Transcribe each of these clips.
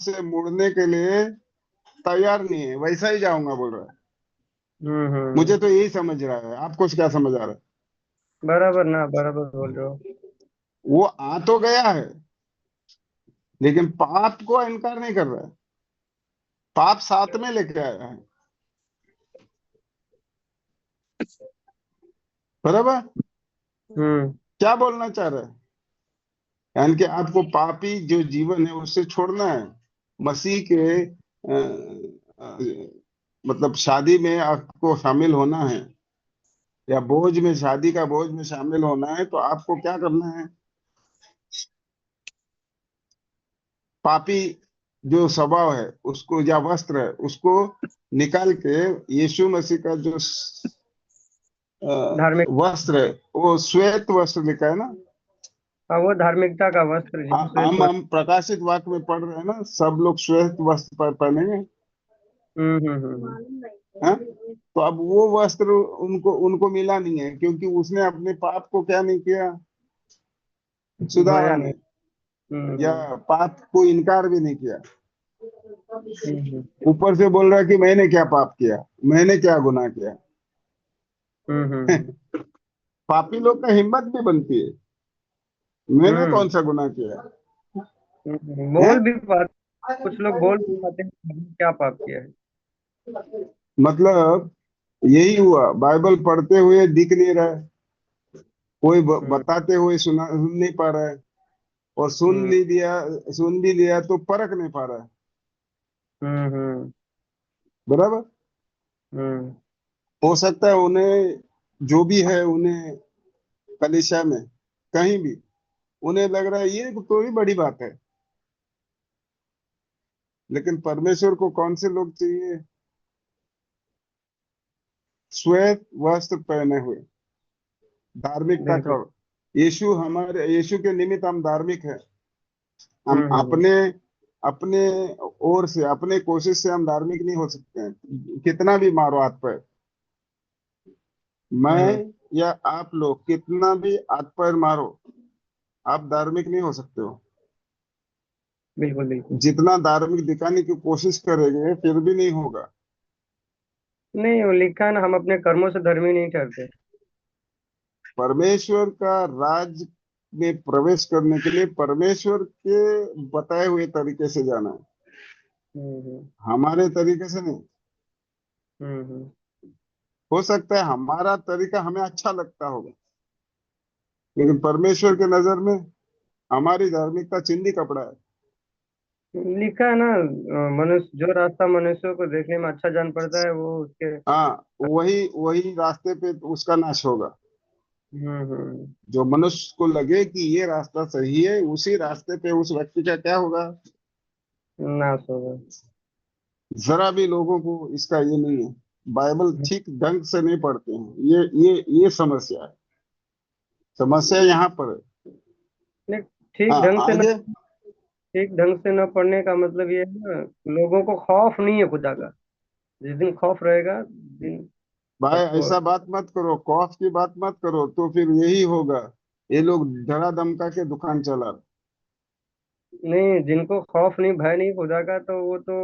से मुड़ने के लिए तैयार नहीं है, वैसा ही जाऊंगा बोल रहा है। मुझे हम्म। तो यही समझ रहा है, आपको क्या समझ आ रहा है? बराबर ना, बराबर बोल रहे हो। वो आ तो गया है, लेकिन पाप को इनकार नहीं कर रहा है, पाप साथ में लेके आया है। बराबर। हम्म। क्या बोलना चाह रहा है? यानी कि आपको पापी जो जीवन है उससे छोड़ना है, मसीह के अ, मतलब शादी में आपको शामिल होना है, या बोझ में, शादी का बोझ में शामिल होना है, तो आपको क्या करना है? पापी जो स्वभाव है उसको, या वस्त्र है उसको निकाल के, यीशु मसीह का जो अ, धार्मिक। वस्त्र है, वो श्वेत वस्त्र लिखा है ना। हाँ, वो धार्मिकता का वस्त्र हाँ, जिससे हम प्रकाशित वाक्य में पढ़ रहे हैं ना, सब लोग श्वेत वस्त्र पहनेंगे। हाँ, तो अब वो वस्त्र उनको उनको मिला नहीं है, क्योंकि उसने अपने पाप को क्या नहीं किया, सुधारा धोया नहीं। नहीं, या पाप को इनकार भी नहीं किया। हम्म ऊपर से बोल रहा है कि मैंने क्या पाप किया, मैंने क्या गुनाह किया। हम्म पापी लोग का हिम्मत भी बनती है, मैंने हम्म कौन सा गुनाह किया है? बोल भी पाते, कुछ लोग बोल भी पाते हैं कि हमने क्या पाप किया है। मतलब यही हुआ, बाइबल पढ़ते हुए दिख नहीं रहा है, कोई हम्म बताते हुए सुन नहीं पा रहा है, और हम्म सुन भी लिया तो परख नहीं पा रहा है। हम्म। बराबर। हम्म। हो सकता है उन्हें, जो भी है उन्हें, कलीसिया में कहीं भी उन्हें लग रहा है ये तो थोड़ी बड़ी बात है, लेकिन परमेश्वर को कौन से लोग चाहिए? श्वेत वस्त्र पहने हुए, धार्मिकता बिल्कुल। का। यीशु के निमित्त हम धार्मिक है। हम हम्म। अपने अपने ओर से, अपने कोशिश से हम धार्मिक नहीं हो सकते हैं, कितना भी मारो हाथ पैर। हम्म। मैं या आप लोग कितना भी हाथ पैर मारो, आप धार्मिक नहीं हो सकते हो। बिल्कुल बिल्कुल। जितना धार्मिक दिखाने की कोशिश करेंगे फिर भी नहीं होगा। नहीं, वो लिखा है ना, हम अपने कर्मों से धर्मी नहीं ठहरते। परमेश्वर का राज में प्रवेश करने के लिए परमेश्वर के बताए हुए तरीके से जाना है, हम्म हमारे तरीके से नहीं। हम्म। हो सकता है हमारा तरीका हमें अच्छा लगता होगा, लेकिन परमेश्वर के नजर में हमारी धार्मिकता चिंदी कपड़ा है। लिखा है ना, मनुष्य जो रास्ता मनुष्यों को देखने में अच्छा जान पड़ता है वो उसके। हाँ, वही वही रास्ते पे उसका नाश होगा। हम्म। जो मनुष्य को लगे कि ये रास्ता सही है, उसी रास्ते पे उस व्यक्ति का क्या होगा? नाश होगा। जरा भी लोगों को इसका ये नहीं है, बाइबल ठीक ढंग से नहीं पढ़ते हैं, ये समस्या है, समस्या यहाँ पर है। नहीं, ठीक हाँ, ढंग से न आगे। ठीक ढंग से न पढ़ने का मतलब ये है ना, लोगों को खौफ नहीं है खुदा का। जिस दिन खौफ रहेगा दिन भाई सबको। ऐसा बात मत करो, खौफ की बात मत करो, तो फिर यही होगा, ये लोग धड़ा धमका के दुकान चला रहे। नहीं, जिनको खौफ नहीं, भय नहीं खुदा का, तो वो तो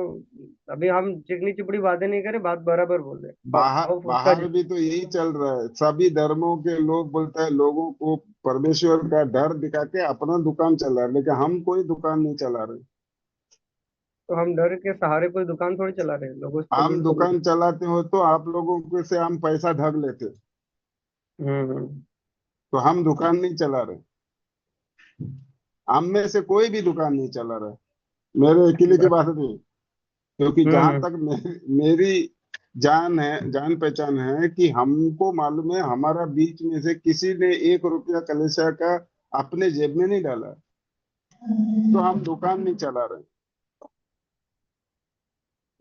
अभी हम चिकनी चुपड़ी बातें नहीं करें, बात बराबर बोल रहे हैं। बाहर खौफ उसका बाहर भी तो यही चल रहा है, सभी धर्मों के लोग बोलते हैं लोगों को परमेश्वर का डर दिखा के अपना दुकान चला रहे, लेकिन हम कोई दुकान नहीं चला रहे। तो हम डर के सहारे कोई दुकान थोड़ी चला रहे हैं, लोगों से हम लूट तो नहीं। दुकान चलाते हो तो आप लोगों को से हम पैसा ठग लेते, हम्म। तो हम दुकान नहीं चला रहे। हम में से कोई भी दुकान नहीं चला रहा, मेरे अकेले की बस। बात नहीं। क्योंकि जहां हम्म। तक मेरी जान है, जान पहचान है, कि हमको मालूम है हमारा बीच में से किसी ने 1 रुपया कलेशा का अपने जेब में नहीं डाला, तो हम दुकान नहीं चला रहे।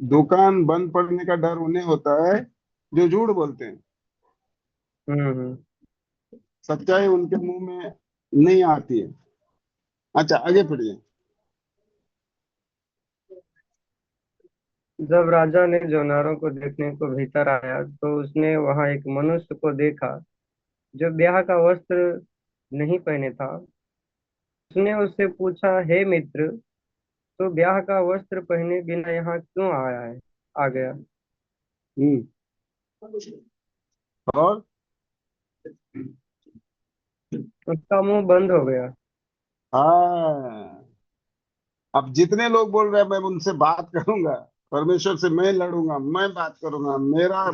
दुकान बंद पड़ने का डर उन्हें होता है जो झूठ बोलते हैं, हम्म। सच्चाई उनके मुंह में नहीं आती है। अच्छा, आगे पढ़िए। जब राजा ने जोनारों को देखने को भीतर आया तो उसने वहां एक मनुष्य को देखा जो ब्याह का वस्त्र नहीं पहने था। उसने उससे पूछा, हे मित्र, तो ब्याह का वस्त्र पहने बिना यहाँ क्यों आया है, आ गया? हम्म। और उसका मुंह बंद हो गया। हाँ, अब जितने लोग बोल रहे हैं मैं उनसे बात करूंगा, परमेश्वर से मैं लड़ूंगा, मैं बात करूंगा, मेरा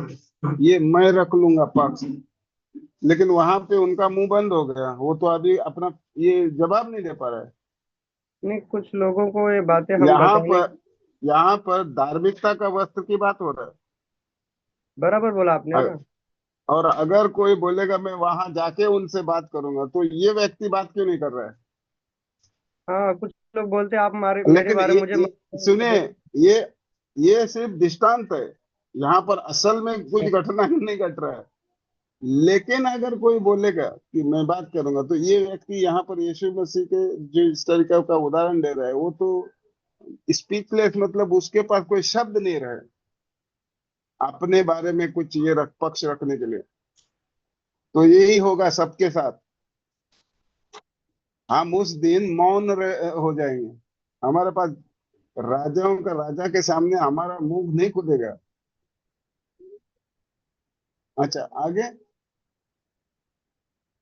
ये मैं रख लूंगा पक्ष, लेकिन वहां पे उनका मुंह बंद हो गया, वो तो अभी अपना ये जवाब नहीं दे पा रहा है। नहीं, कुछ लोगों को ये बातें हम यहाँ बताएंगे। पर यहाँ पर धार्मिकता का वस्त्र की बात हो रहा बराबर बोला आपने है। ना। और अगर कोई बोलेगा मैं वहां जाके उनसे बात करूंगा, तो ये व्यक्ति बात क्यों नहीं कर रहा है? हाँ, कुछ लोग बोलते हैं आप मारे मेरे लेकिन बारे में मुझे सुने, ये ये सिर्फ दृष्टांत है, यहाँ पर असल में कुछ घटना नहीं घट रहा है। लेकिन अगर कोई बोलेगा कि मैं बात करूंगा, तो ये व्यक्ति यहाँ पर यीशु मसीह के जो इस तरीके का उदाहरण दे रहा है, वो तो स्पीचलेस, मतलब उसके पास कोई शब्द नहीं रहे अपने बारे में कुछ ये पक्ष रखने के लिए। तो यही होगा सबके साथ, हम उस दिन मौन हो जाएंगे। हमारे पास राजाओं का राजा के सामने हमारा मुंह नहीं खुलेगा। अच्छा, आगे।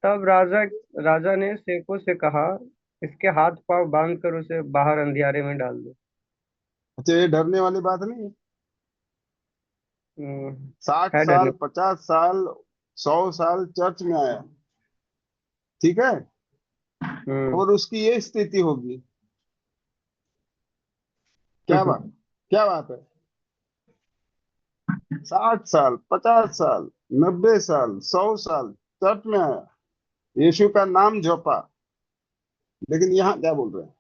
तब राजा राजा ने सेवकों से कहा, इसके हाथ पांव बांध कर उसे बाहर अंधियारे में डाल दो। अच्छा, ये डरने वाली बात नहीं है। साठ है साल डरने। 50 साल 100 साल चर्च में आया, ठीक है, हम्म। और उसकी ये स्थिति होगी। क्या बात, क्या बात है? 60 साल 50 साल 90 साल 100 साल चर्च में आया, यीशु का नाम जपा, लेकिन यहाँ क्या बोल रहे हैं?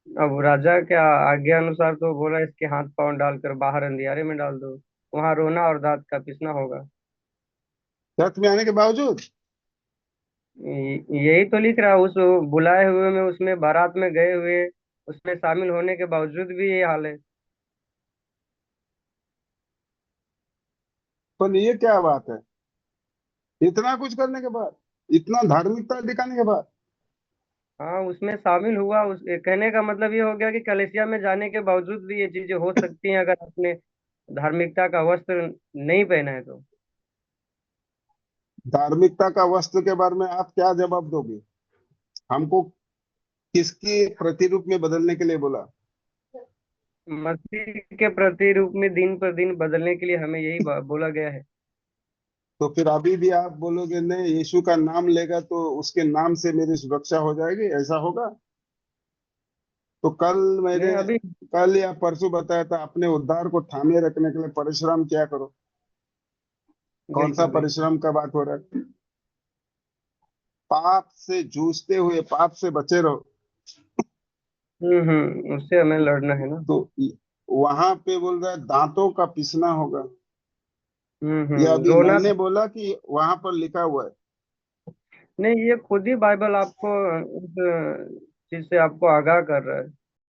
अब राजा के आज्ञा अनुसार तो बोला इसके हाथ पांव डालकर बाहर अंधियारे में डाल दो, वहां रोना और दांत का पिसना होगा। चर्च में आने के बावजूद। यही तो लिख रहा है, उस बुलाए हुए में, उसमें बारात में गए हुए, उसमें शामिल होने के बावजूद भी ये हाल है। पर ये क्या बात है, इतना कुछ करने के बाद, इतना धार्मिकता दिखाने के बाद? हाँ, उसमें शामिल हुआ, उस कहने का मतलब ये हो गया कि कलेसिया में जाने के बावजूद भी ये चीजें हो सकती हैं अगर आपने धार्मिकता का वस्त्र नहीं पहना है तो। धार्मिकता का वस्त्र के बारे में आप क्या जवाब दोगे? हमको किसके प्रतिरूप में बदलने के लिए बोला? मसीह के प्रति रूप में दिन पर दिन बदलने के लिए हमें यही बोला गया है। तो फिर अभी भी आप बोलोगे नहीं, यीशु का नाम लेगा तो उसके नाम से मेरी सुरक्षा हो जाएगी, ऐसा होगा? तो कल मैंने, नहीं, अभी कल या परसों बताया था, अपने उद्धार को थामे रखने के लिए परिश्रम क्या करो। कौन सा बिल्कुल बिल्कुल। परिश्रम का बात हो रहा है? पाप से जूझते हुए पाप से बचे रहो। उससे हमें लड़ना है ना। तो वहां पे बोल रहा है दांतों का पिसना होगा। ये अभी रोना। मैंने बोला कि वहां पर लिखा हुआ है? नहीं, ये खुद ही बाइबल आपको उस चीज से आपको आगाह कर रहा है।